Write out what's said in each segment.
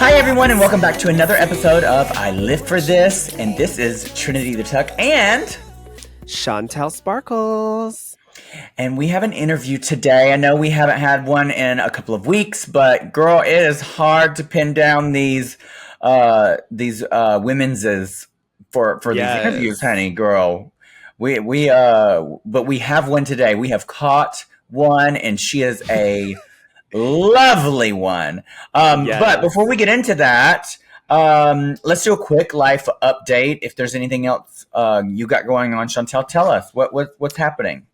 Hi, everyone, and welcome back to another episode of I Live for This. And this is Trinity the Tuck and Chantel Sparkles. And we have an interview today. I know we haven't had one in a couple of weeks, but girl, it is hard to pin down these women's for these interviews, honey, girl. But we have one today. We have caught one, and she is a lovely one. But before we get into that, let's do a quick life update. If there's anything else you got going on, Chantel, tell us what's happening.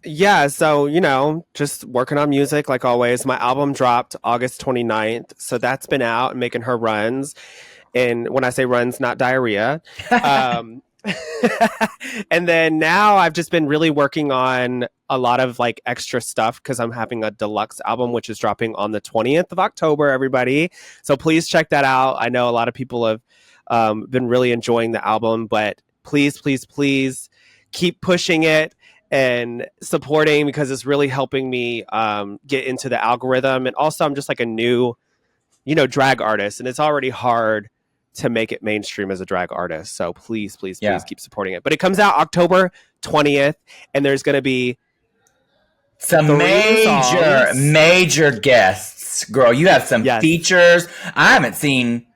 Yeah, so, just working on music like always. My album dropped August 29th, so that's been out and making her runs. And when I say runs, not diarrhea. And then now I've just been really working on a lot of like extra stuff because I'm having a deluxe album, which is dropping on the 20th of October, everybody. So please check that out. I know a lot of people have been really enjoying the album, but please keep pushing it and supporting because it's really helping me get into the algorithm. And also I'm just like a new, drag artist, and it's already hard to make it mainstream as a drag artist. So please keep supporting it. But it comes out October 20th, and there's going to be some major guests. Girl, you have some features. I haven't seen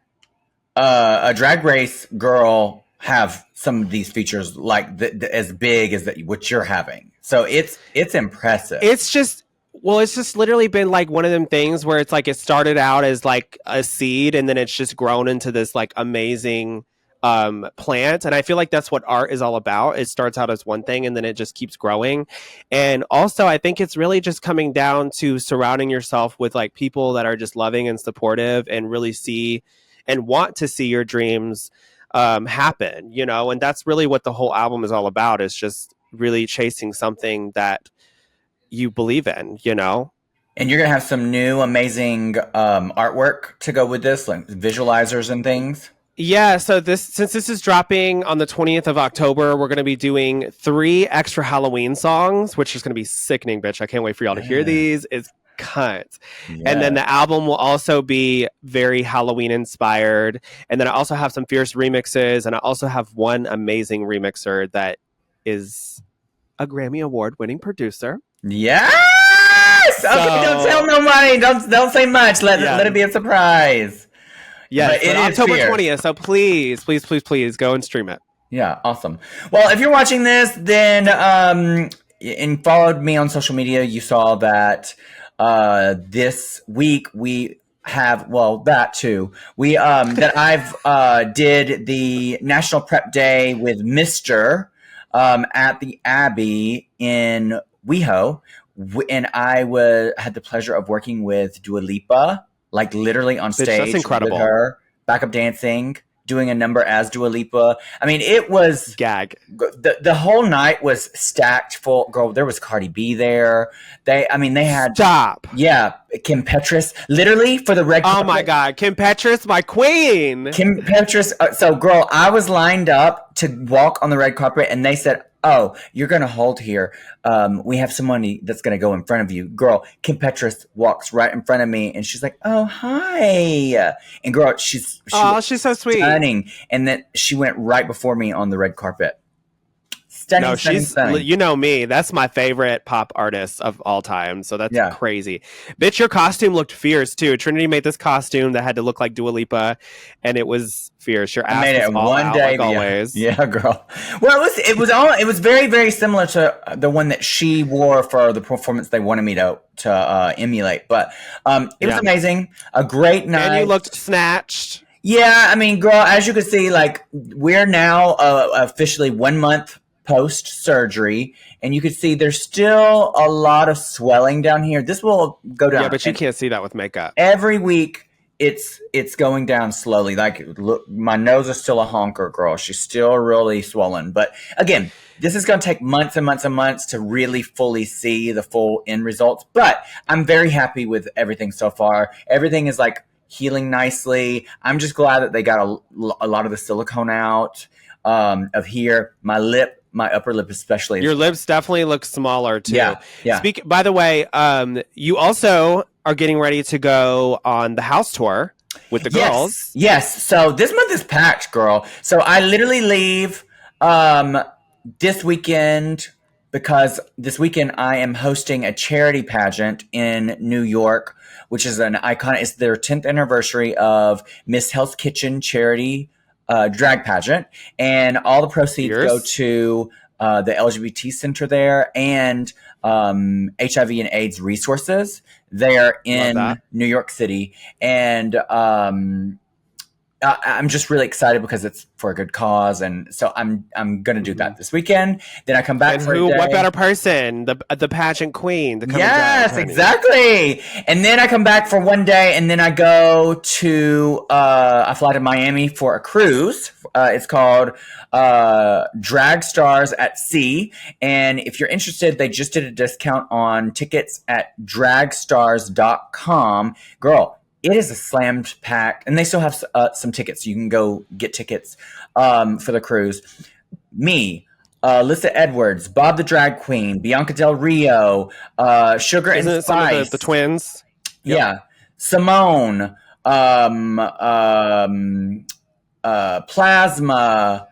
a Drag Race girl have some of these features like as big as what you're having. So it's impressive. It's just literally been like one of them things where it's like it started out as like a seed, and then it's just grown into this like amazing plant. And I feel like that's what art is all about. It starts out as one thing and then it just keeps growing. And also I think it's really just coming down to surrounding yourself with like people that are just loving and supportive and really see and want to see your dreams happen, and that's really what the whole album is all about, is just really chasing something that you believe in, And you're going to have some new amazing artwork to go with this, like visualizers and things. Yeah, so since this is dropping on the 20th of October, we're going to be doing 3 extra Halloween songs, which is going to be sickening, bitch. I can't wait for y'all to hear these. It's cunt. Yes. And then the album will also be very Halloween inspired. And then I also have some fierce remixes, and I also have one amazing remixer that is a Grammy Award winning producer. Yes! Okay, don't tell nobody. Don't say much. Let it be a surprise. Yes, it is October 20th, so please go and stream it. Yeah, awesome. Well, if you're watching this, then and followed me on social media, you saw that this week we have that too. We that I've did the National Prep Day with Mr. At the Abbey in WeHo, and I had the pleasure of working with Dua Lipa. Like literally on stage, that's incredible. With her, backup dancing, doing a number as Dua Lipa. I mean, it was gag. The whole night was stacked full. Girl, there was Cardi B there. They had Yeah, Kim Petras, literally for the red carpet. Oh my God, Kim Petras, my queen. Kim Petras. So, girl, I was lined up to walk on the red carpet, and they said, "Oh, you're going to hold here. We have somebody that's going to go in front of you." Girl, Kim Petras walks right in front of me, and she's like, "Oh, hi." And girl, she's so sweet. Stunning. And then she went right before me on the red carpet. Stunning, stunning. You know me. That's my favorite pop artist of all time. So that's crazy. Bitch, your costume looked fierce too. Trinity made this costume that had to look like Dua Lipa, and it was fierce. Your ass made it all one day, like always. Yeah, girl. Well, it was very, very similar to the one that she wore for the performance they wanted me to emulate. But it was amazing. A great night. And you looked snatched. Yeah, I mean, girl, as you can see, like we're now officially 1 month post-surgery, and you can see there's still a lot of swelling down here. This will go down. Yeah, but you can't see that with makeup. Every week, it's going down slowly. Like, look, my nose is still a honker, girl. She's still really swollen. But again, this is going to take months and months and months to really fully see the full end results. But I'm very happy with everything so far. Everything is like healing nicely. I'm just glad that they got a lot of the silicone out of here. My upper lip especially. Your lips definitely look smaller too. Yeah. By the way, you also are getting ready to go on the house tour. with the Yes, girls. yes. So this month is packed, girl. So I literally leave this weekend because this weekend I am hosting a charity pageant in New York, which is an icon. It's their 10th anniversary of Miss Hell's Kitchen charity drag pageant, and all the proceeds go Fierce. to the LGBT center there and HIV and AIDS resources there Love that. in New York City. And I'm just really excited because it's for a good cause, and so I'm gonna do that this weekend. Then I come back And for a who? day. What better person? The pageant queen. The coming Yes, drag, honey. exactly. And then I come back for one day, and then I go to I fly to Miami for a cruise. It's called Drag Stars at Sea, and if you're interested, they just did a discount on tickets at dragstars.com. Girl, it is a slammed pack, and they still have some tickets. So you can go get tickets for the cruise. Me, Alyssa Edwards, Bob the Drag Queen, Bianca Del Rio, Sugar Isn't and it some of Spice. the twins? Yep. Yeah. Simone, Plasma.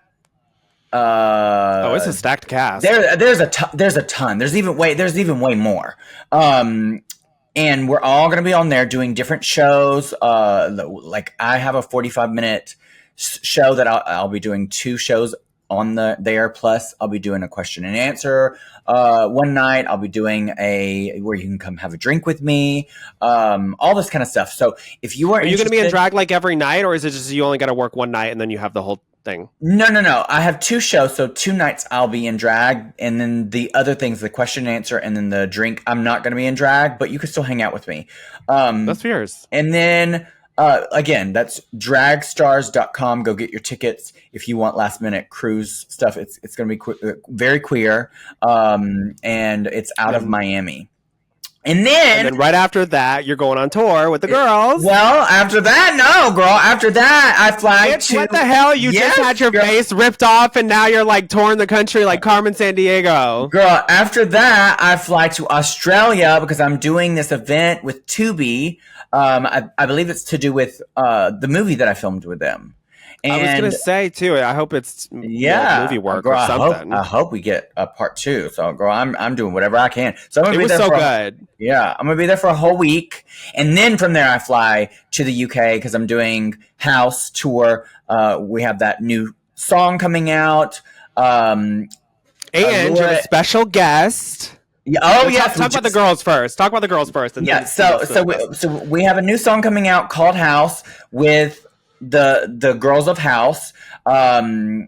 It's a stacked cast. There's a ton. There's even way more. And we're all going to be on there doing different shows. Like I have a 45-minute show that I'll be doing 2 shows on there. Plus I'll be doing a question and answer. One night I'll be doing where you can come have a drink with me. All this kind of stuff. So if you are you going to be in drag like every night, or is it just you only got to work one night and then you have the whole thing? No. I have 2 shows, so 2 nights I'll be in drag, and then the other things, the question and answer, and then the drink, I'm not going to be in drag, but you can still hang out with me. That's fierce. And then again, that's dragstars.com. Go get your tickets if you want last minute cruise stuff. It's going to be very queer, and it's out of Miami. And then right after that, you're going on tour with the girls. Well, after that, no, girl. After that, I fly to... What the hell? You just had your face ripped off, and now you're like touring the country like Carmen Sandiego. Girl, after that, I fly to Australia because I'm doing this event with Tubi. I believe it's to do with the movie that I filmed with them. And I was gonna say too. I hope it's movie work girl, or something. I hope we get a part 2. So, girl, I'm doing whatever I can. So I'm gonna it be was there so for good. I'm gonna be there for a whole week, and then from there I fly to the UK because I'm doing house tour. We have that new song coming out, and you have a special guest. Yeah. Talk about the girls first. Talk about the girls first. And so we have a new song coming out called House with the girls of House. So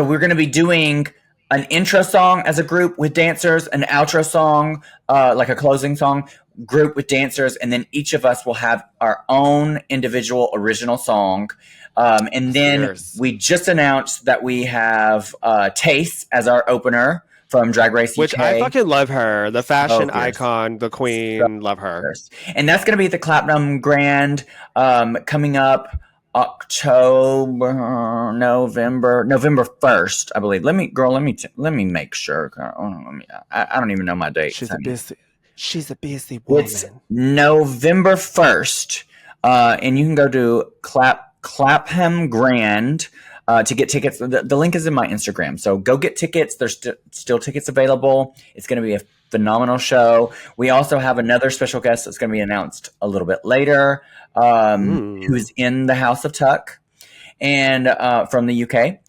we're going to be doing an intro song as a group with dancers, an outro song, like a closing song, group with dancers, and then each of us will have our own individual original song. And then we just announced that we have Taste as our opener from Drag Race UK. Which I fucking love her. The fashion icon, the queen, love her. And that's going to be at the Clapham Grand coming up November 1st, I believe. Let me make sure. I don't even know my date. She's a busy woman. It's November 1st. And you can go to Clapham Grand to get tickets. The link is in my Instagram. So go get tickets. There's still tickets available. It's going to be a phenomenal show. We also have another special guest that's going to be announced a little bit later, who's in the House of Tuck and from the UK.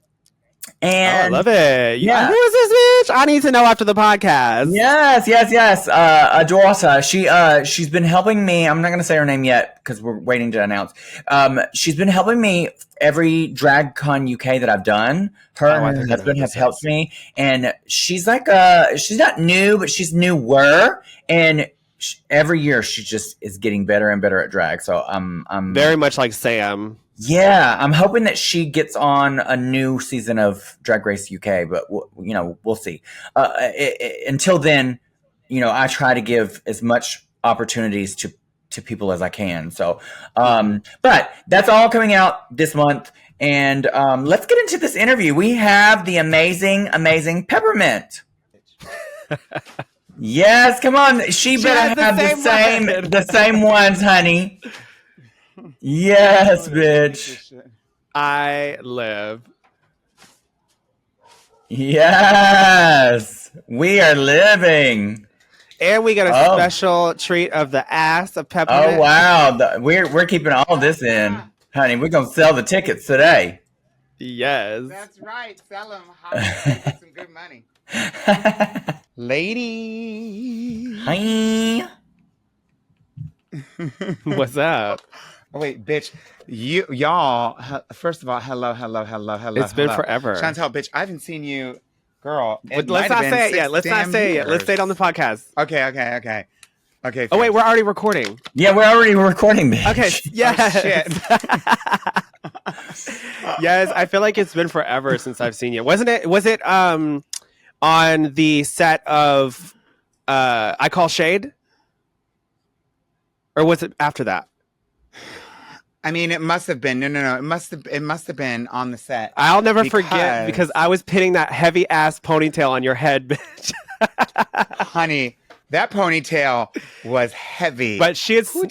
And I love it. Yeah. Who is this bitch? I need to know after the podcast. Yes. Adorata. She's been helping me. I'm not going to say her name yet because we're waiting to announce. She's been helping me every DragCon UK that I've done. Her and her husband have helped me, and she's like she's not new, but she's newer, and every year she just is getting better and better at drag. So I'm very much like Sam. Yeah, I'm hoping that she gets on a new season of Drag Race UK, but we'll see. Until then, I try to give as much opportunities to people as I can. So, but that's all coming out this month. And let's get into this interview. We have the amazing Peppermint. Yes, come on. She better have the same ones, honey. Yes, Oh, that's funny as bitch. shit. I live. Yes. We are living. And we got a Oh. special treat of the ass of Oh Peppermint. wow. We're keeping all this in. Honey, we're gonna sell the tickets today. Yes. That's right. Sell them. Honey, save you some good money. Lady. Hi. What's up? Oh, wait, bitch. Y'all, first of all, hello. It's been forever. Chantel, bitch, I haven't seen you. Girl, But let's not say it yet. Let's not say it yet. Let's say it on the podcast. Okay. Okay. Oh, wait, we're already recording. Yeah, we're already recording, bitch. Okay, yes. Oh, shit. Yes, I feel like it's been forever since I've seen you. Was it on the set of I Call Shade? Or was it after that? I mean, it must have been. No. It must have been on the set. I'll never forget because I was pinning that heavy ass ponytail on your head, bitch. Honey, that ponytail was heavy. But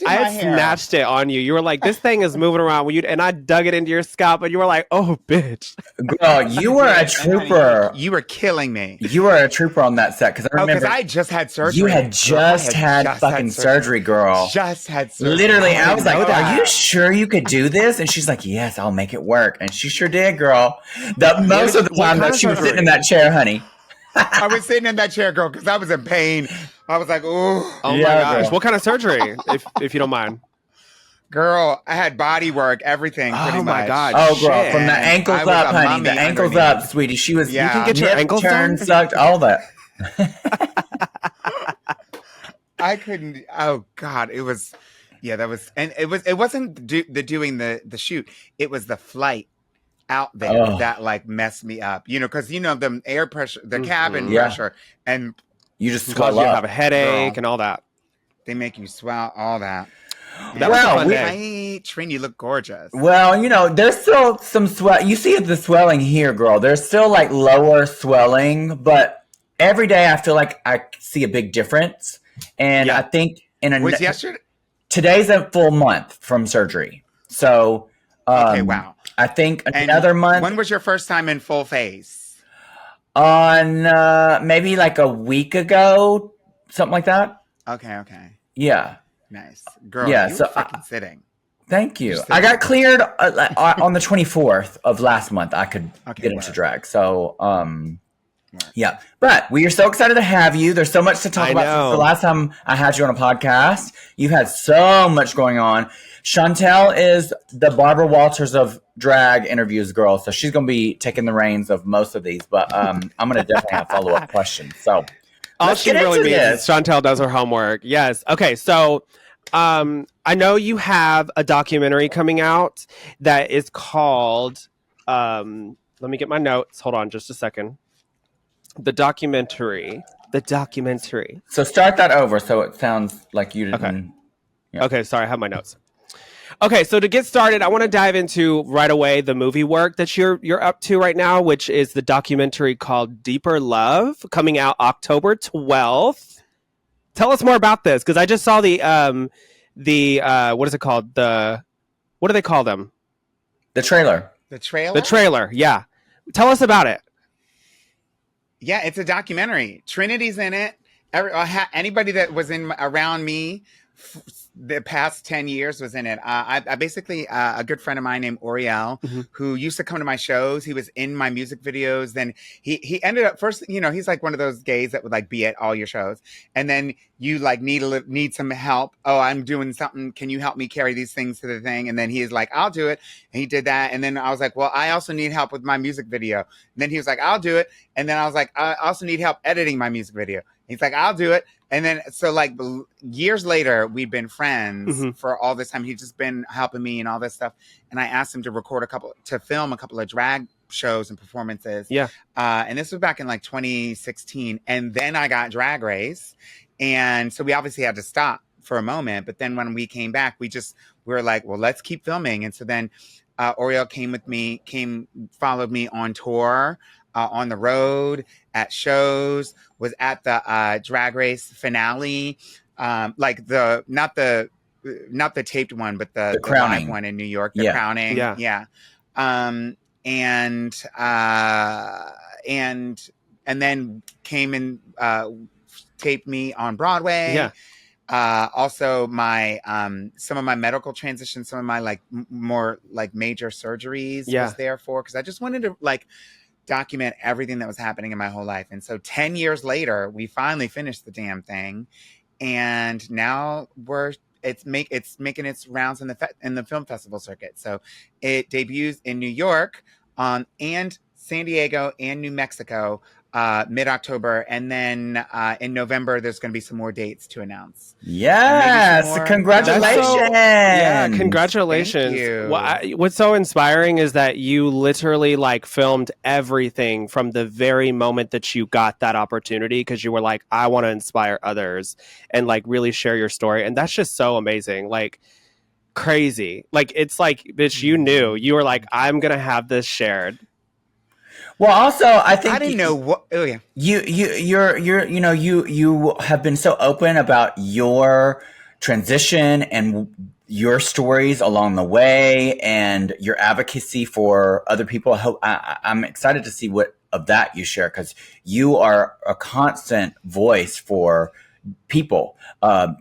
I had snatched it on you. You were like, this thing is moving around. And I dug it into your scalp, and you were like, oh, bitch. Girl, you were a trooper. Honey, you were killing me. You were a trooper on that set because I remember. Because I just had surgery. You had just had fucking surgery, girl. Just had surgery. Literally, I was like, "Are you sure you could do this?" And she's like, "Yes, I'll make it work." And she sure did, girl. Most of the time that she was sitting in that chair, honey. I was sitting in that chair, girl, because I was in pain. I was like, "Ooh, oh my gosh!" Girl. What kind of surgery, if you don't mind? Girl, I had body work, everything. Pretty oh my much. god! Oh, girl, from the ankles up, honey. The ankles up, sweetie. She was. Yeah. You can get your ankles turned, sucked, all that. I couldn't. Oh God, it was. Yeah, that was, and it wasn't doing the shoot. It was the flight out there that like messed me up. You know, because the air pressure, the cabin pressure, and you just swell up. You have a headache and all that. They make you swell, all that. Trinity, you look gorgeous. Well, there's still some swell. You see the swelling here, girl. There's still like lower swelling, but every day I feel like I see a big difference. And I think was yesterday. Today's a full month from surgery. So okay, wow. I think another month. When was your first time in full face? On maybe like a week ago, something like that. Okay. Yeah. Nice. Girl, yeah, you were freaking sitting. Thank you. I got cleared on the 24th of last month. I could get into drag. So, yeah. But we are so excited to have you. There's so much to talk about. Since the last time I had you on a podcast, you've had so much going on. Chantel is the Barbara Walters of drag interviews, girl. So she's going to be taking the reins of most of these. But I'm going to definitely have follow-up questions. So all she really means is Chantel does her homework. Yes. Okay. So I know you have a documentary coming out that is called, let me get my notes. Hold on just a second. The documentary. So start that over so it sounds like you didn't. Okay. Yeah. Okay, sorry, I have my notes. Okay, so to get started, I want to dive into right away the movie work that you're up to right now, which is the documentary called Deeper Love, coming out October 12th. Tell us more about this, because I just saw the what is it called? What do they call them? The trailer. The trailer? The trailer, yeah. Tell us about it. Yeah, it's a documentary. Trinity's in it. Anybody that was around me the past 10 years was in it. I basically, a good friend of mine named Oriel, who used to come to my shows. He was in my music videos. Then he ended up first, he's like one of those gays that would like be at all your shows. And then you like need some help. Oh, I'm doing something. Can you help me carry these things to the thing? And then he is like, I'll do it. And he did that. And then I was like, well, I also need help with my music video. And then he was like, I'll do it. And then I was like, I also need help editing my music video. He's like, I'll do it. And then, so like years later, we've been friends for all this time. He's just been helping me and all this stuff. And I asked him to film a couple of drag shows and performances. Yeah. And this was back in like 2016. And then I got Drag Race. And so we obviously had to stop for a moment. But then when we came back, we were like, well, let's keep filming. And so then Oriel followed me on tour. On the road, at shows, was at the Drag Race finale, not the not the taped one, but the live crowning one in New York, the Yeah. crowning. Yeah. Yeah. And then came and taped me on Broadway. Yeah. Also my some of my medical transitions, some of my like more like major surgeries Yeah. was there for, because I just wanted to like document everything that was happening in my whole life. And so 10 years later, we finally finished the damn thing, and now it's making its rounds in the film festival circuit. So it debuts in New York and San Diego and New Mexico mid-October, and then in November there's going to be some more dates to announce. Yes, more. congratulations! Yeah, congratulations. Thank you. What's so inspiring is that you literally like filmed everything from the very moment that you got that opportunity, because you were like, I want to inspire others and like really share your story. And that's just so amazing. Like crazy. Like it's like, bitch, you knew. You were like, I'm going to have this shared. Well, also, I think I didn't know what. Oh yeah, you have been so open about your transition and your stories along the way and your advocacy for other people. I'm excited to see what of that you share, because you are a constant voice for people,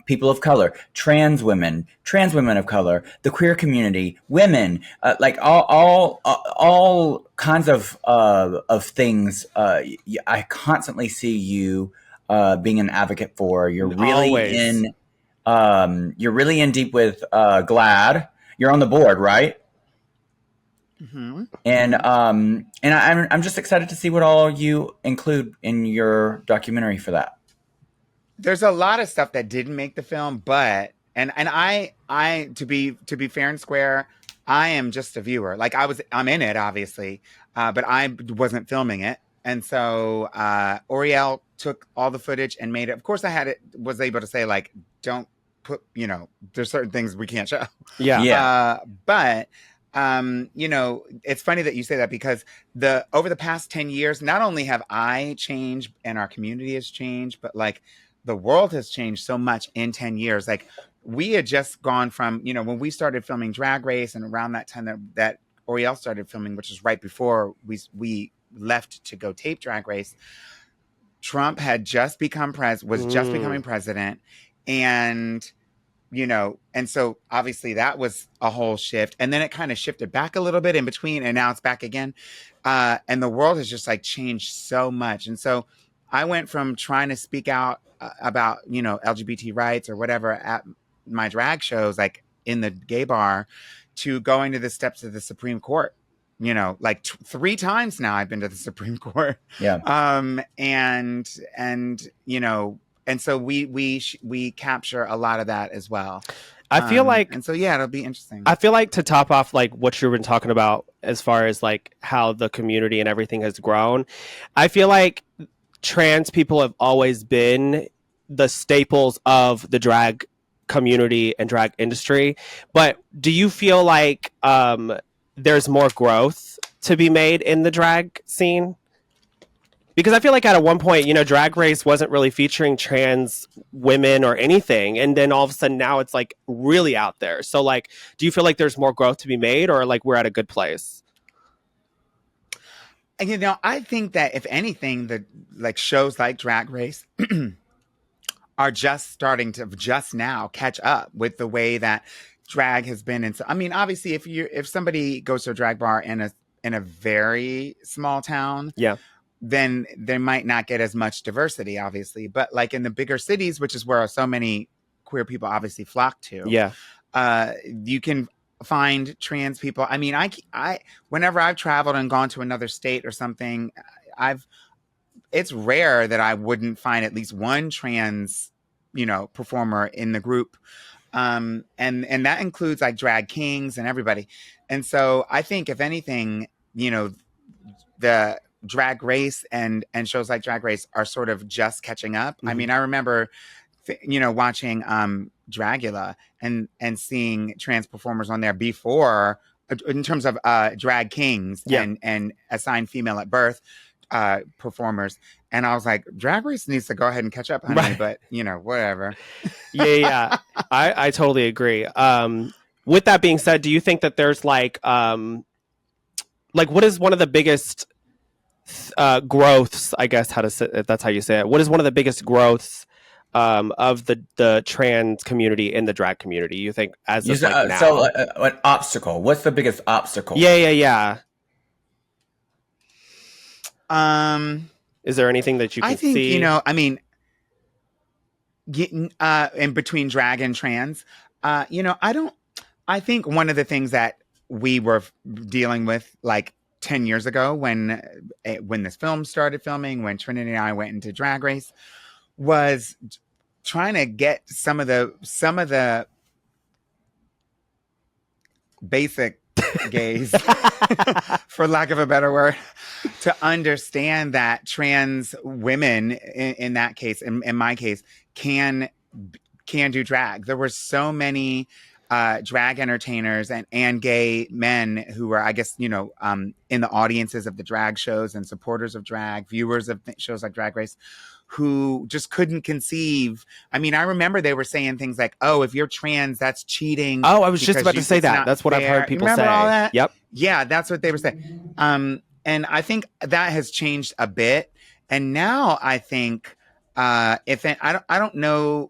people of color, trans women of color, the queer community, women, like all kinds of things. I constantly see you being an advocate for. You're really in deep with GLAAD. You're on the board, right? mm-hmm. And I'm just excited to see what all you include in your documentary for that. There's a lot of stuff that didn't make the film, but I to be fair and square, I am just a viewer. Like I'm in it obviously, but I wasn't filming it, and so Oriel took all the footage and made it. Of course, was able to say like, don't put, there's certain things we can't show. Yeah. But it's funny that you say that, because over the past 10 years, not only have I changed and our community has changed, but like the world has changed so much in 10 years. Like we had just gone from, when we started filming Drag Race, and around that time that Oriel started filming, which was right before we left to go tape Drag Race, Trump had just becoming president. And so obviously that was a whole shift. And then it kind of shifted back a little bit in between, and now it's back again. And the world has just like changed so much. And so I went from trying to speak out about, LGBT rights or whatever at my drag shows, like in the gay bar, to going to the steps of the Supreme Court. Like 3 times now I've been to the Supreme Court. Yeah. And so we capture a lot of that as well. I feel like, and so yeah, it'll be interesting. I feel like, to top off like what you've been talking about as far as like how the community and everything has grown, I feel like trans people have always been the staples of the drag community and drag industry. But do you feel like there's more growth to be made in the drag scene? Because I feel like at one point, Drag Race wasn't really featuring trans women or anything. And then all of a sudden now it's like really out there. So like, do you feel like there's more growth to be made, or like we're at a good place? And I think that if anything, the like shows like Drag Race are just starting to just now catch up with the way that drag has been. And so, I mean, obviously if somebody goes to a drag bar in a very small town, yeah, then they might not get as much diversity, obviously. But like in the bigger cities, which is where so many queer people obviously flock to, you can find trans people. I mean, I whenever I've traveled and gone to another state or something, it's rare that I wouldn't find at least one trans, performer in the group. And that includes like drag kings and everybody. And so I think if anything, the Drag Race and shows like Drag Race are sort of just catching up. Mm-hmm. I mean, I remember, watching Dragula and seeing trans performers on there before, in terms of drag kings and assigned female at birth. performers, and I was like, Drag Race needs to go ahead and catch up, honey. Right. But whatever. Yeah. I totally agree. With that being said, do you think that there's like what is one of the biggest growths? I guess if that's how you say it. What is one of the biggest growths of the trans community in the drag community? You think as of now? So, an obstacle. What's the biggest obstacle? Yeah. Is there anything that you can I think see? I mean, in between drag and trans, I think one of the things that we were dealing with like 10 years ago when this film started filming, when Trinity and I went into Drag Race, was trying to get some of the basic gays, for lack of a better word, to understand that trans women, in that case, in my case, can do drag. There were so many drag entertainers and gay men who were, I guess, in the audiences of the drag shows and supporters of drag, viewers of shows like Drag Race, who just couldn't conceive. I mean, I remember they were saying things like, "Oh, if you're trans, that's cheating." Oh, I was just about to say that. That's what I've heard people say. All that? Yep. Yeah, that's what they were saying. And I think that has changed a bit. And now I think, I don't know.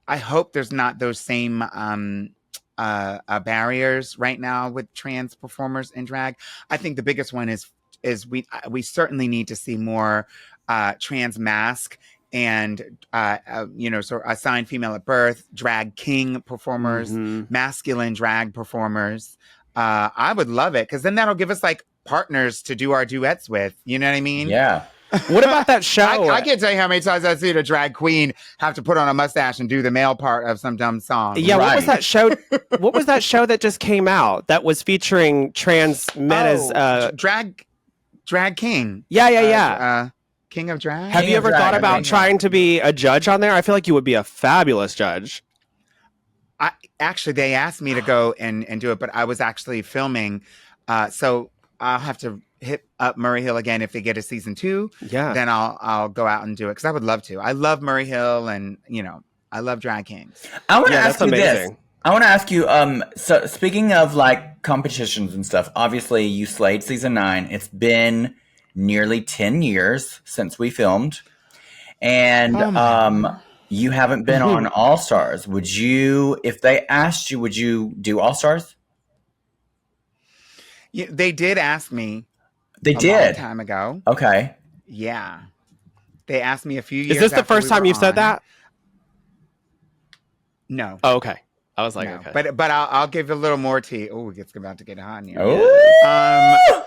I hope there's not those same barriers right now with trans performers in drag. I think the biggest one is we certainly need to see more trans masc and sort of assigned female at birth drag king performers, masculine drag performers. I would love it, because then that'll give us like partners to do our duets with. You know what I mean? Yeah. What about that show? I can't tell you how many times I've seen a drag queen have to put on a mustache and do the male part of some dumb song. Yeah, right. What was that show? What was that show that just came out that was featuring trans men as drag king? Yeah. King of drag. Have you ever thought about trying to be a judge on there? I feel like you would be a fabulous judge. Actually, they asked me to go and do it, but I was actually filming, so I'll have to hit up Murray Hill again if they get a season 2. Yeah, then I'll go out and do it, because I would love to. I love Murray Hill, and I love drag kings. I want to ask you amazing. this. I want to ask you. So speaking of like competitions and stuff, obviously you slayed season 9. It's been nearly 10 years since we filmed, and you haven't been on All Stars. Would you, if they asked you, would you do All Stars? Yeah, they did ask me. They a did long time ago. Okay. Yeah, they asked me a few years. Is this the first time you've said that? No. Oh, okay. I was like, no. okay. But I'll give a little more tea. Oh, it's about to get hot in here. Oh.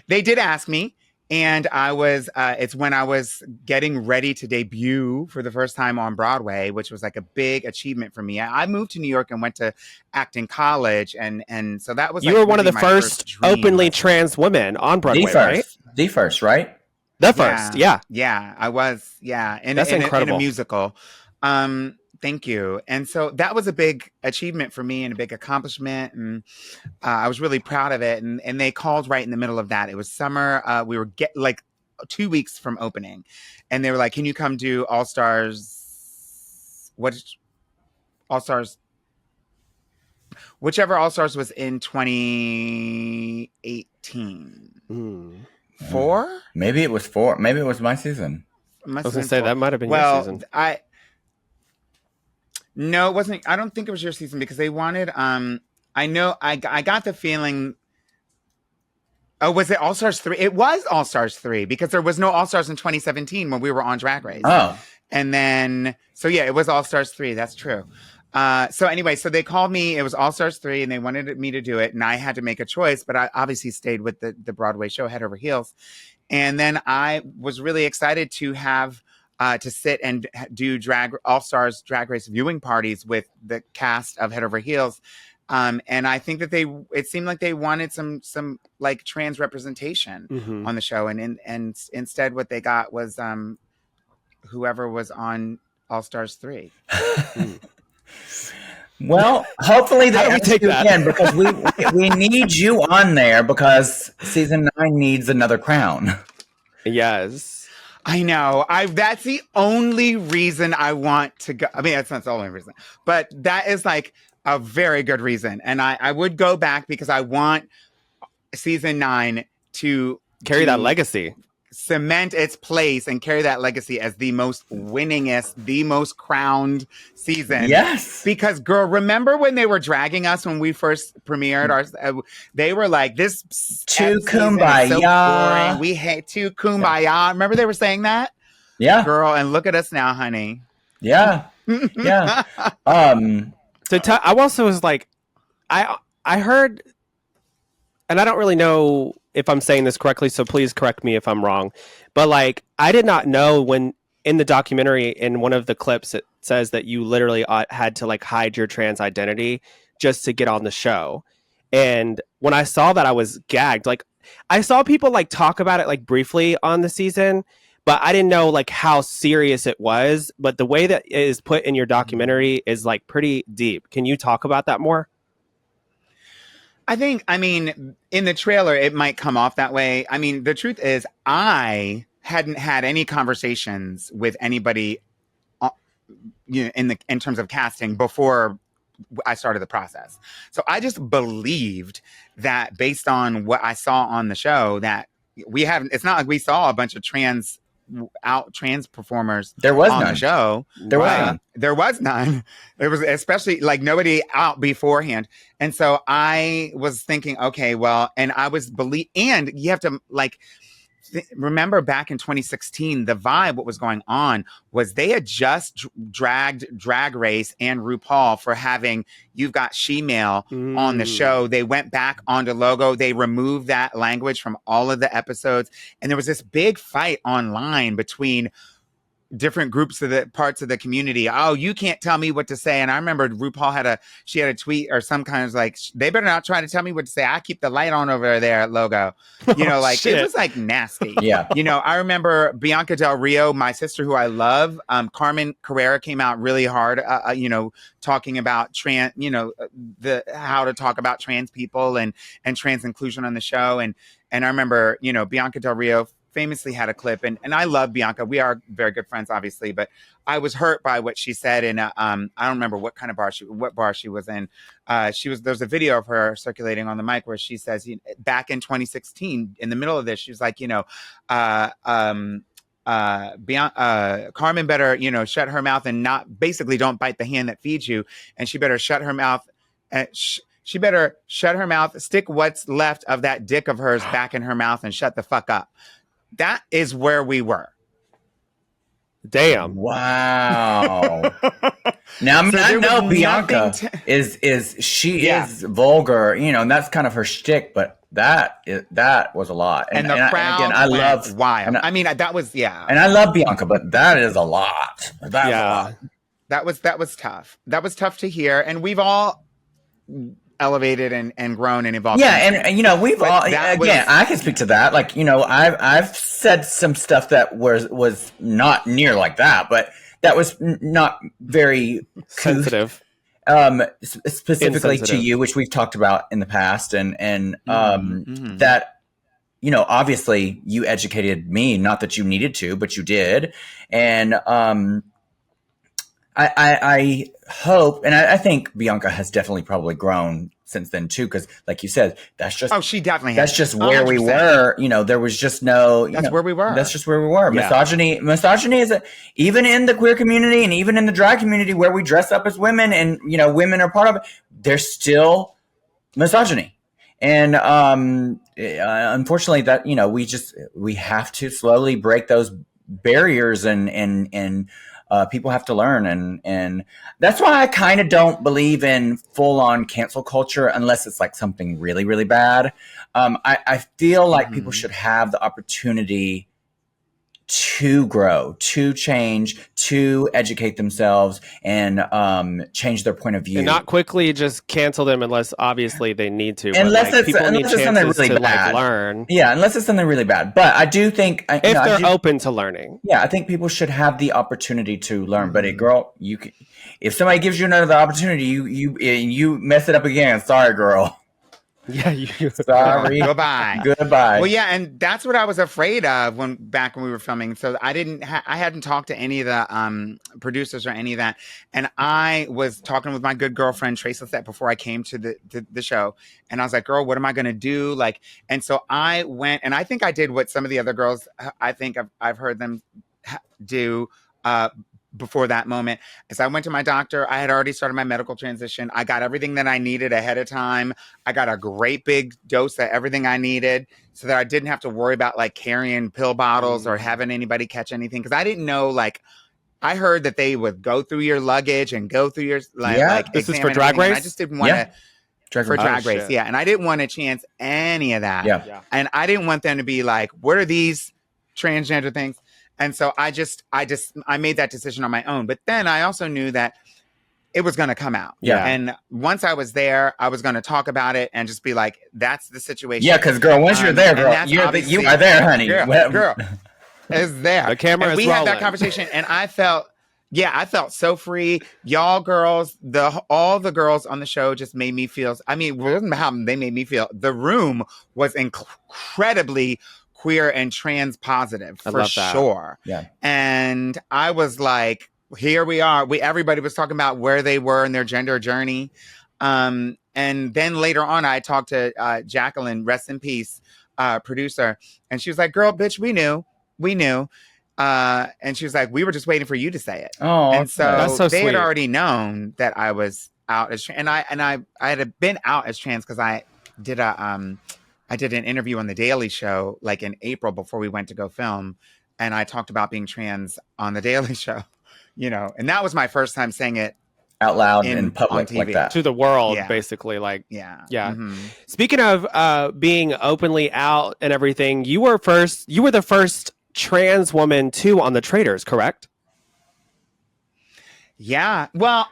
They did ask me, and I was. It's when I was getting ready to debut for the first time on Broadway, which was like a big achievement for me. I moved to New York and went to acting college, and so that was. You were one of the first openly trans women on Broadway, right? The first, right? The first, yeah. Yeah, I was. Yeah, that's incredible. In a musical. Thank you. And so that was a big achievement for me and a big accomplishment. And I was really proud of it. And they called right in the middle of that. It was summer. We were like 2 weeks from opening. And they were like, can you come do All Stars? All Stars? Whichever All Stars was in 2018. 4? Maybe it was 4. Maybe it was my season. I was going to say that might have been your season. No, it wasn't. I don't think it was your season, because they wanted. I know. I got the feeling. Oh, was it All Stars 3? It was All Stars 3, because there was no All Stars in 2017 when we were on Drag Race. Oh, and then it was All Stars 3. That's true. So anyway, so they called me. It was All Stars 3, and they wanted me to do it, and I had to make a choice. But I obviously stayed with the Broadway show head over heels, and then I was really excited to have. To sit and do All Stars Drag Race viewing parties with the cast of Head Over Heels. And I think that it seemed like they wanted some like trans representation on the show. And instead what they got was whoever was on All Stars 3. Well, hopefully they How do we ask take you that? again because we need you on there because season 9 needs another crown. Yes. I know. That's the only reason I want to go. I mean, that's not the only reason, but that is like a very good reason. And I would go back because I want season 9 to Carry that legacy. cement its place and carry that legacy as the most winningest, the most crowned season. Yes. Because, girl, remember when they were dragging us when we first premiered our? They were like, "This Too season is so kumbaya. boring. We hate too kumbaya." Remember they were saying that, Yeah. girl, and look at us now, honey. Yeah. Yeah. So I also was like, I heard, and I don't really know if I'm saying this correctly, so please correct me if I'm wrong. But like, I did not know when in the documentary, in one of the clips, it says that you literally had to like hide your trans identity just to get on the show. And when I saw that, I was gagged. Like, I saw people like talk about it like briefly on the season, but I didn't know like how serious it was. But the way that it is put in your documentary is like pretty deep. Can you talk about that more? I mean, in the trailer, it might come off that way. I mean, the truth is, I hadn't had any conversations with anybody, in terms of casting before I started the process. So I just believed that based on what I saw on the show, that we haven't. It's not like we saw a bunch of trans performers There was on none. the show. There was none. There was none. There was especially like nobody out beforehand. And so I was thinking, okay, well, and I was and you have to like remember back in 2016, the vibe, what was going on was they had just dragged Drag Race and RuPaul for having You've Got She-Male on the show. They went back onto Logo. They removed that language from all of the episodes. And there was this big fight online between different groups of the parts of the community. Oh, you can't tell me what to say. And I remember RuPaul had a tweet or some kind of like, they better not try to tell me what to say. I keep the light on over there at Logo. You know, like shit. It was like nasty. Yeah. You know, I remember Bianca Del Rio, my sister who I love, Carmen Carrera came out really hard, talking about how to talk about trans people and trans inclusion on the show. And I remember, Bianca Del Rio famously had a clip, and I love Bianca. We are very good friends, obviously, but I was hurt by what she said. And I don't remember what bar she was in. There's a video of her circulating on the mic where she says, back in 2016, in the middle of this, she was like, Carmen better, shut her mouth and don't bite the hand that feeds you. And she better shut her mouth. She better shut her mouth, stick what's left of that dick of hers back in her mouth and shut the fuck up. That is where we were. Damn. Wow. Now, I know Bianca is vulgar, and that's kind of her shtick, but that was a lot. And the crowd again, I love wild. I mean, that was, yeah. And I love Bianca, but that is a lot. That's a lot. That was tough. That was tough to hear. And we've all elevated and grown and evolved. Yeah, and we've all I can speak to that. Like, I've said some stuff that was not near like that, but that was not very sensitive. Specifically to you, which we've talked about in the past, and that obviously you educated me, not that you needed to, but you did, and I hope, and I think Bianca has definitely probably grown since then too, because like you said, that's just she definitely that's has. just where 100%. We were. There was just no. That's where we were. That's just where we were. Yeah. Misogyny is even in the queer community and even in the drag community where we dress up as women and women are part of it. There's still misogyny, and unfortunately, that we have to slowly break those barriers and people have to learn, and that's why I kind of don't believe in full-on cancel culture unless it's like something really, really bad. I feel like people should have the opportunity to grow, to change, to educate themselves, and change their point of view. And not quickly just cancel them unless obviously they need to. Unless people need chances really to bad. Learn. Yeah, unless it's something really bad. But I do think if they're open to learning. Yeah, I think people should have the opportunity to learn. But girl, if somebody gives you another opportunity, you mess it up again. Sorry, girl. Yeah, you. Sorry. Goodbye. Goodbye. Well, yeah, and that's what I was afraid of back when we were filming. So I hadn't talked to any of the producers or any of that, and I was talking with my good girlfriend Tracy before I came to the show, and I was like, "Girl, what am I gonna do?" Like, and so I went, and I think I did what some of the other girls I think I've heard them do. Before that moment, as I went to my doctor, I had already started my medical transition. I got everything that I needed ahead of time. I got a great big dose of everything I needed so that I didn't have to worry about like carrying pill bottles or having anybody catch anything. Cause I didn't know, like, I heard that they would go through your luggage and go through your, like this is examine for Drag everything, and Race? I just didn't want to, for Drag Race. shit. Yeah. And I didn't want to chance any of that. Yeah. And I didn't want them to be like, what are these transgender things? And so I made that decision on my own. But then I also knew that it was going to come out. Yeah. And once I was there, I was going to talk about it and just be like, that's the situation. Yeah, because girl, once you're there, girl, you are there, honey. Girl is there. The camera is we rolling. had that conversation, and I felt so free. Y'all girls, all the girls on the show just made me feel, I mean, it wasn't how they made me feel. The room was incredibly queer and trans positive for sure. Yeah. And I was like, here we are. Everybody was talking about where they were in their gender journey. And then later on, I talked to Jacqueline, rest in peace, producer. And she was like, girl, bitch, we knew. And she was like, we were just waiting for you to say it. Oh, and so, that's so they sweet. had already known that I was out as trans. And I had been out as trans because I did an interview on The Daily Show like in April before we went to go film. And I talked about being trans on The Daily Show, and that was my first time saying it out loud in public like that. To the world, basically. Like, yeah. Mm-hmm. Speaking of being openly out and everything, you were the first trans woman too on the Traitors, correct? Yeah. Well,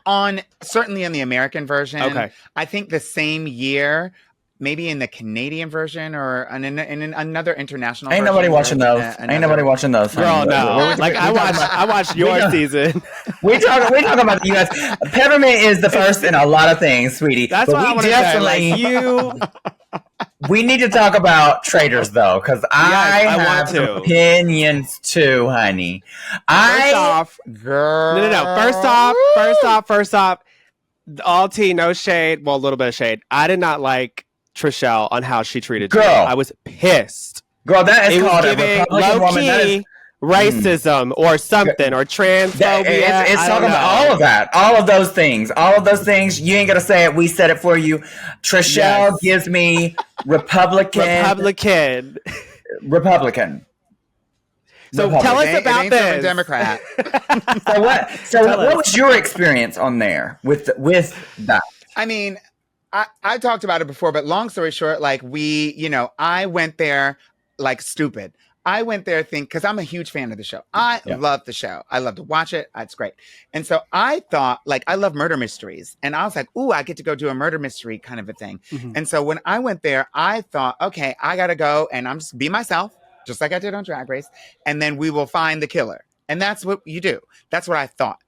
certainly in the American version. Okay. I think the same year, maybe in the Canadian version or in another international Ain't version. nobody watching those. Ain't nobody watching those. Girl, no. Like, I watched your season. we talk about the U.S. Peppermint is the first in a lot of things, sweetie. That's what I want to say. Like, you... We need to talk about Traitors, though, because I have some opinions too, honey. First off, girl. No. First off, all tea, no shade. Well, a little bit of shade. I did not like Trishelle on how she treated you. I was pissed. Girl, that is called a low Republican woman. That is racism or something or transphobia. It's talking about all of that. All of those things. You ain't gonna say it. We said it for you. Trishelle gives me Republican. So tell us about this. Democrat. So what was your experience on there with that? I mean, I talked about it before, but long story short, like I went there like stupid. I went there because I'm a huge fan of the show. I love the show. I love to watch it. It's great. And so I thought, like, I love murder mysteries. And I was like, ooh, I get to go do a murder mystery kind of a thing. Mm-hmm. And so when I went there, I thought, okay, I got to go and I'm just be myself, just like I did on Drag Race. And then we will find the killer. And that's what you do. That's what I thought.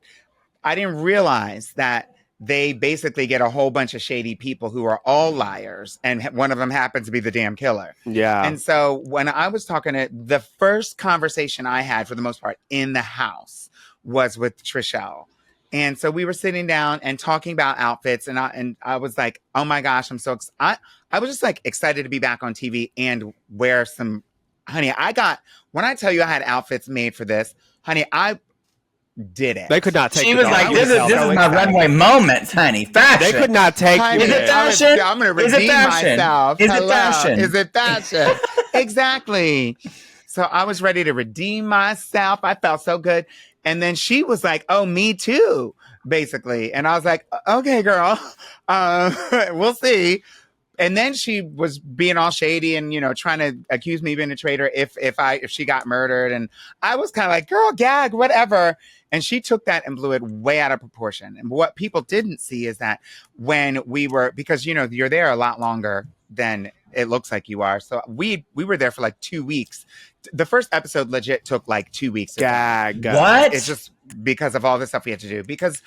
I didn't realize that they basically get a whole bunch of shady people who are all liars. And one of them happens to be the damn killer. Yeah. And so when I was talking the first conversation I had for the most part in the house was with Trishelle. And so we were sitting down and talking about outfits. And I was like, oh my gosh, I'm so excited. I was just like excited to be back on TV and wear some, honey, when I tell you I had outfits made for this, honey, I did it. They could not take. She was like, "This is my runway moment, honey. Fashion." They could not take. Is it fashion? I'm going to redeem myself. Is it fashion? Is it fashion? Exactly. So I was ready to redeem myself. I felt so good. And then she was like, "Oh, me too," basically. And I was like, "Okay, girl, we'll see." And then she was being all shady and, trying to accuse me of being a traitor if she got murdered. And I was kind of like, girl, gag, whatever. And she took that and blew it way out of proportion. And what people didn't see is that when we were, because, you're there a lot longer than it looks like you are. So we were there for like 2 weeks. The first episode legit took like 2 weeks. Gag. What? It's just because of all the stuff we had to do. Because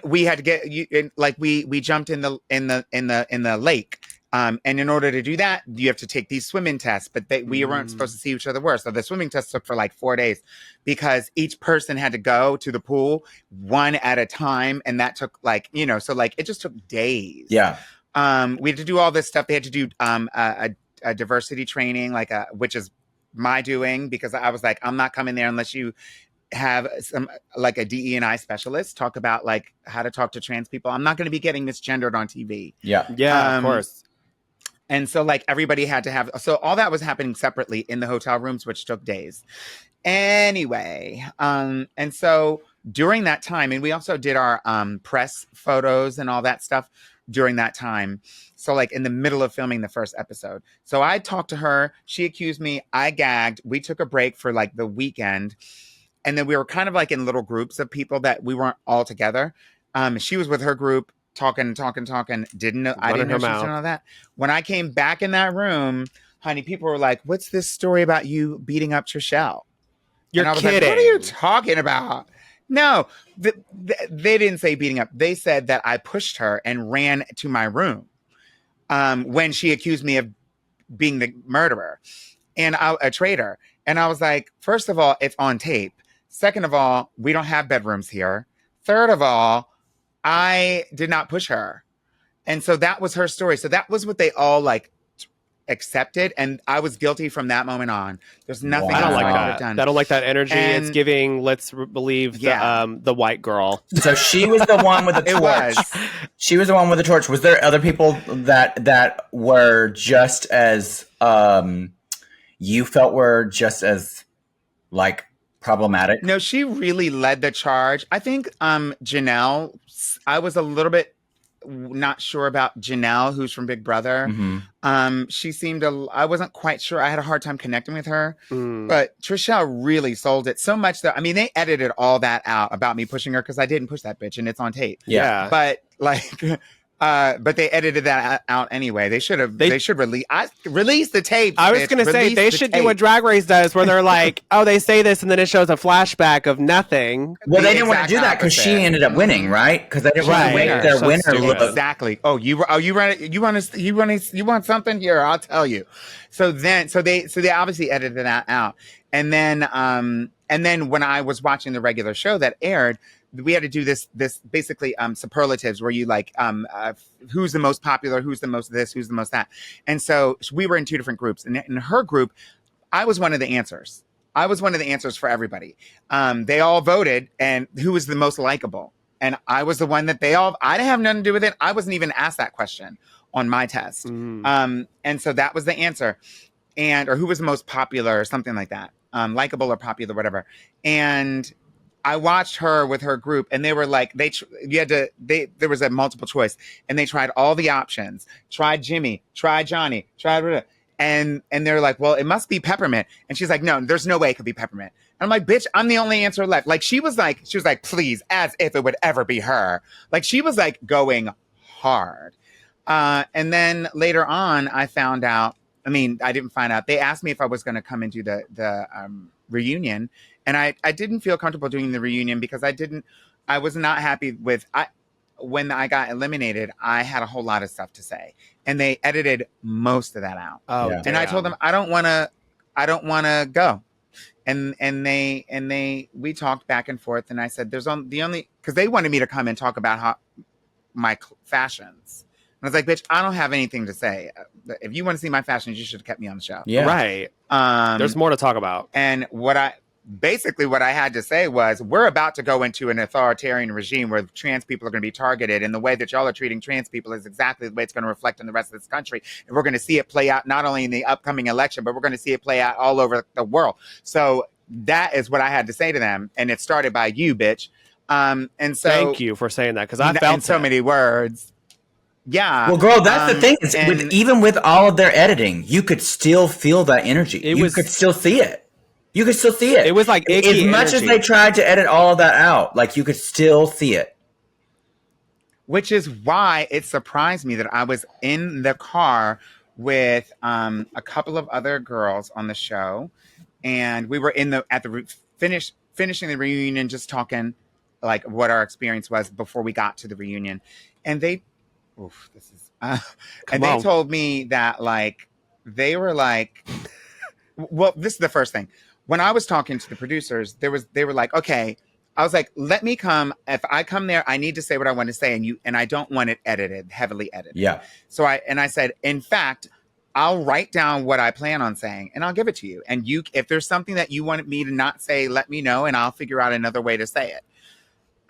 we had to get you like we jumped in the lake. And in order to do that, you have to take these swimming tests, but we weren't supposed to see each other worse. So the swimming tests took for like 4 days because each person had to go to the pool one at a time. And that took like, so like it just took days. Yeah. We had to do all this stuff. They had to do a diversity training, which is my doing, because I was like, I'm not coming there unless you have some like a DE&I specialist talk about like how to talk to trans people. I'm not going to be getting misgendered on TV. Yeah. Yeah, of course. And so like everybody had to have, so all that was happening separately in the hotel rooms, which took days. Anyway, and so during that time, and we also did our press photos and all that stuff during that time. So like in the middle of filming the first episode. So I talked to her, she accused me, I gagged, we took a break for like the weekend. And then we were kind of like in little groups of people that we weren't all together. She was with her group, talking. Didn't know. I didn't know she was doing all that. When I came back in that room, honey, people were like, "What's this story about you beating up Trishelle?" You're and I was kidding. like, "What are you talking about?" No, they didn't say beating up. They said that I pushed her and ran to my room when she accused me of being the murderer and a traitor. And I was like, first of all, it's on tape. Second of all, we don't have bedrooms here. Third of all, I did not push her. And so that was her story. So that was what they all like accepted. And I was guilty from that moment on. There's nothing Wow. I don't else like I could that. have done. I don't like that energy. And- it's giving, let's believe the white girl. So she was the one with the It torch. was. She was the one with the torch. Was there other people that were just as you felt were just as like problematic? No, she really led the charge. I think Janelle, I was a little bit not sure about Janelle, who's from Big Brother. Mm-hmm. She seemed I wasn't quite sure. I had a hard time connecting with her. Mm. But Trishelle really sold it so much that, I mean, they edited all that out about me pushing her because I didn't push that bitch and it's on tape. Yeah. But like, but they edited that out anyway. They should release the tape. I was going to say, they should do what Drag Race does where they're like, oh, they say this and then it shows a flashback of nothing. Well, The they didn't want to exact do that because she opposite. ended up winning, right? Because they didn't want Right. to make their So winner stupid. look. Exactly. Oh, you want something here? I'll tell you. So they obviously edited that out. And then when I was watching the regular show that aired, we had to do this basically superlatives where you like who's the most popular, who's the most this, who's the most that. And so we were in two different groups. And in her group, I was one of the answers. I was one of the answers for everybody. They all voted and who was the most likable. And I was the one that I didn't have nothing to do with it. I wasn't even asked that question on my test. Mm. And so that was the answer. Or who was the most popular or something like that. Likable or popular, whatever. And I watched her with her group and they were like, there was a multiple choice and they tried all the options, tried Jimmy, tried Johnny, tried, and they're like, well, it must be Peppermint. And she's like, no, there's no way it could be Peppermint. And I'm like, bitch, I'm the only answer left. Like she was like, please, as if it would ever be her. Like she was like going hard. And then later on, I found out, I didn't find out. They asked me if I was going to come and do the reunion. And I didn't feel comfortable doing the reunion because I was not happy with, when I got eliminated, I had a whole lot of stuff to say and they edited most of that out. Oh, Yeah. And I told them, I don't want to go. And we talked back and forth and I said, because they wanted me to come and talk about my fashions. And I was like, bitch, I don't have anything to say. If you want to see my fashions, you should have kept me on the show. Yeah. Right. There's more to talk about. And what I had to say was, we're about to go into an authoritarian regime where trans people are going to be targeted. And the way that y'all are treating trans people is exactly the way it's going to reflect in the rest of this country. And we're going to see it play out not only in the upcoming election, but we're going to see it play out all over the world. So that is what I had to say to them. And it started by you, bitch. And so Thank you for saying that because I felt in so many words. Yeah. Well, girl, that's the thing. Is even with all of their editing, you could still feel that energy. You could still see it. You could still see it. It was like icky as much energy. as they tried to edit all of that out, like you could still see it. Which is why it surprised me that I was in the car with a couple of other girls on the show, and we were finishing the reunion, just talking like what our experience was before we got to the reunion. And they, oof, this is, and they told me that like, they were like, well, this is the first thing. When I was talking to the producers, they were like, okay, I was like, let me come. If I come there, I need to say what I want to say, and I don't want it edited, heavily edited. Yeah. So I said, in fact, I'll write down what I plan on saying, and I'll give it to you. And if there's something that you want me to not say, let me know, and I'll figure out another way to say it.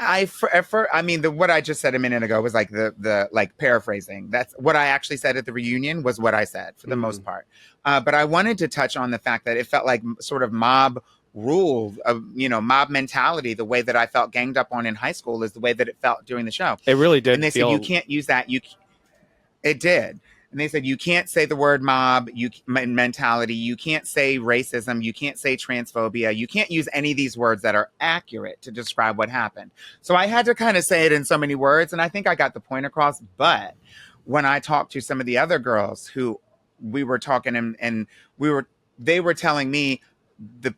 What I just said a minute ago was like the like paraphrasing. That's what I actually said at the reunion was what I said for the most part. But I wanted to touch on the fact that it felt like sort of mob rule of, mob mentality. The way that I felt ganged up on in high school is the way that it felt during the show. It really did. And they said, you can't use that. It did. And they said, you can't say the word mob, mentality. You can't say racism. You can't say transphobia. You can't use any of these words that are accurate to describe what happened. So I had to kind of say it in so many words. And I think I got the point across. But when I talked to some of the other girls who we were talking and they were telling me the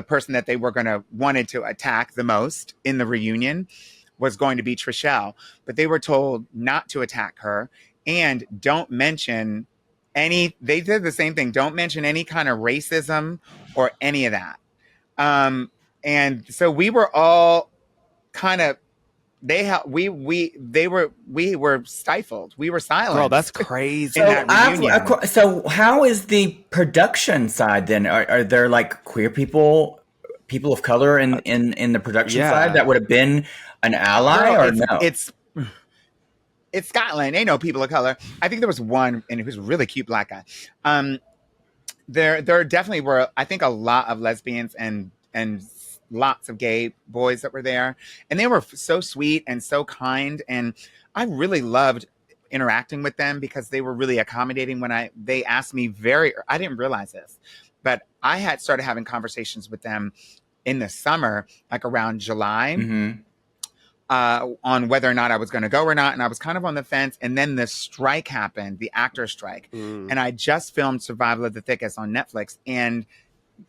person that they were wanted to attack the most in the reunion was going to be Trishelle. But they were told not to attack her. And don't mention they did the same thing. Don't mention any kind of racism or any of that. And so we were all kind of, we were stifled. We were silent. Girl, that's crazy. So how is the production side then? Are there like queer people of color in the production side that would have been an ally? Girl, or no? It's Scotland. Ain't no people of color. I think there was one, and it was a really cute black guy. There definitely were, I think, a lot of lesbians and lots of gay boys that were there. And they were so sweet and so kind. And I really loved interacting with them because they were really accommodating when they asked me I didn't realize this, but I had started having conversations with them in the summer, like around July. Mm-hmm. On whether or not I was going to go or not. And I was kind of on the fence. And then the strike happened, the actor strike. And I just filmed Survival of the Thickest on Netflix. And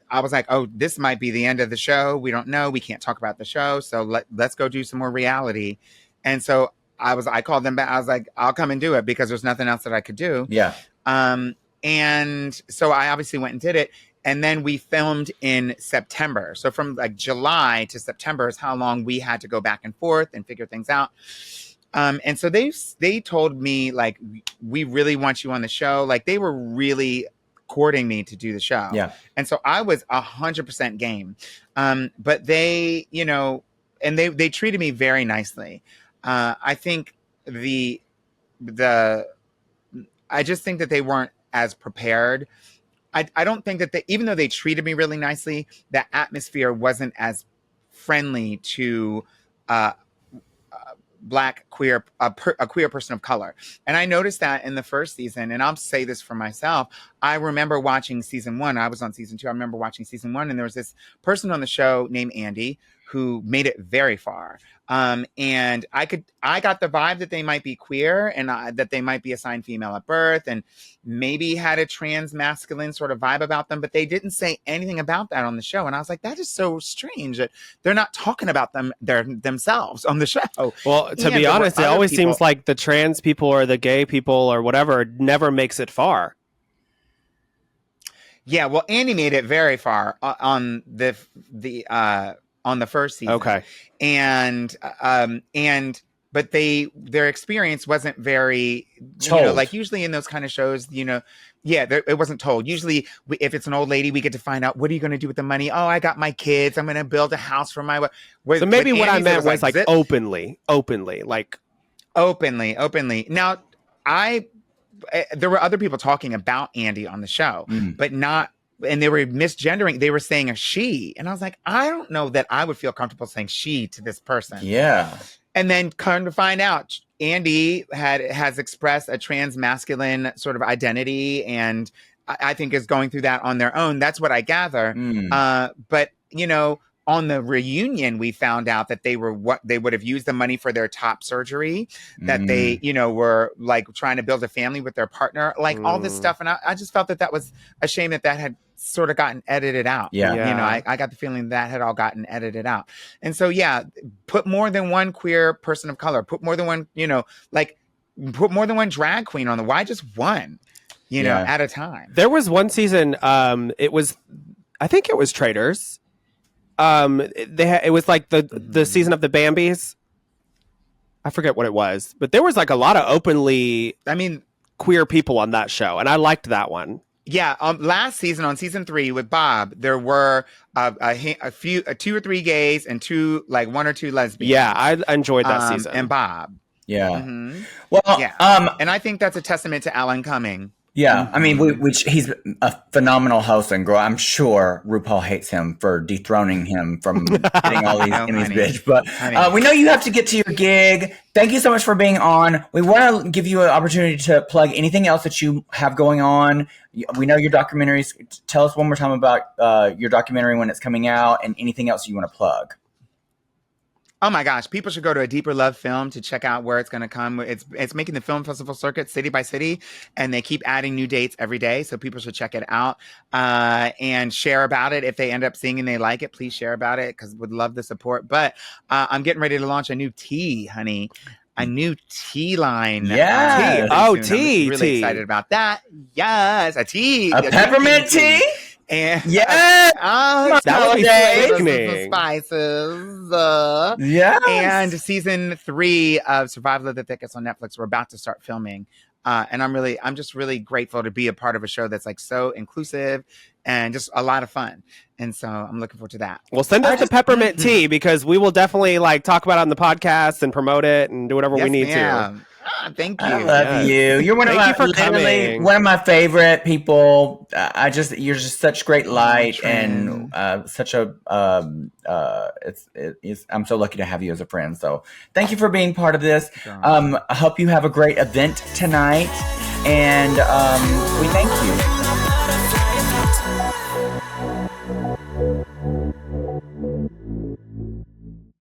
I was like, oh, this might be the end of the show. We don't know. We can't talk about the show. So let's go do some more reality. And so I called them back. I was like, I'll come and do it because there's nothing else that I could do. Yeah. And so I obviously went and did it. And then we filmed in September. So from like July to September is how long we had to go back and forth and figure things out. And so they told me like, we really want you on the show. Like they were really courting me to do the show. Yeah. And so I was 100% game. But they, and they treated me very nicely. I think I just think that they weren't as prepared. I don't think that even though they treated me really nicely, the atmosphere wasn't as friendly to Black queer, a queer person of color. And I noticed that in the first season, and I'll say this for myself. I remember watching season 1. I was on season 2. I remember watching season 1, and there was this person on the show named Andy who made it very far. And I got the vibe that they might be queer and that they might be assigned female at birth and maybe had a trans masculine sort of vibe about them, but they didn't say anything about that on the show. And I was like, that is so strange that they're not talking about themselves on the show. Well, to be honest, it always seems like the trans people or the gay people or whatever never makes it far. Yeah, well, Andy made it very far on the first season. Okay. But their experience wasn't very, like usually in those kind of shows, it wasn't told. Usually if it's an old lady, we get to find out, what are you going to do with the money? Oh, I got my kids. I'm going to build a house for my wife. So maybe what I meant was like openly, like openly. Now there were other people talking about Andy on the show, but not, and they were misgendering. They were saying a she. And I was like, I don't know that I would feel comfortable saying she to this person. Yeah. And then come to find out, Andy has expressed a trans masculine sort of identity, and I think is going through that on their own. That's what I gather. But on the reunion, we found out that they would have used the money for their top surgery, that they, were like trying to build a family with their partner, like all this stuff. And I just felt that was a shame that had sort of gotten edited out. Yeah. I got the feeling that had all gotten edited out. And so, put more than one queer person of color, put more than one, put more than one drag queen on why just one, at a time. There was one season, I think it was Traitors. It was like the season of the Bambis. I forget what it was, but there was like a lot of openly, queer people on that show, and I liked that one. Yeah, last season, on season 3 with Bob, there were a few, 2 or 3 gays and 1 or 2 lesbians. Yeah, I enjoyed that season. And Bob. Yeah. Mm-hmm. Well, and I think that's a testament to Alan Cumming. Yeah, I mean, which he's a phenomenal host, and girl, I'm sure RuPaul hates him for dethroning him from getting all these Emmys, bitch. But we know you have to get to your gig. Thank you so much for being on. We want to give you an opportunity to plug anything else that you have going on. We know your documentaries. Tell us one more time about your documentary, when it's coming out, and anything else you want to plug. Oh my gosh, people should go to A Deeper Love Film to check out where it's going to come. It's making the film festival circuit city by city, and they keep adding new dates every day. So people should check it out and share about it. If they end up seeing and they like it, please share about it, because we'd love the support. But I'm getting ready to launch a new tea, honey. A new tea line. Yeah. Tea. I'm really excited about that. Yes. A peppermint tea? And yes, that would be sickening. Spices. Yes. And season 3 of Survival of the Thickest on Netflix, we're about to start filming. And I'm just really grateful to be a part of a show that's like so inclusive and just a lot of fun. And so I'm looking forward to that. Well, send us the peppermint tea, because we will definitely talk about it on the podcast and promote it and do whatever we need to. Thank you. I love you. You're one of my favorite people. You're just such great light, and such a. I'm so lucky to have you as a friend. So thank you for being part of this. I hope you have a great event tonight, and we thank you.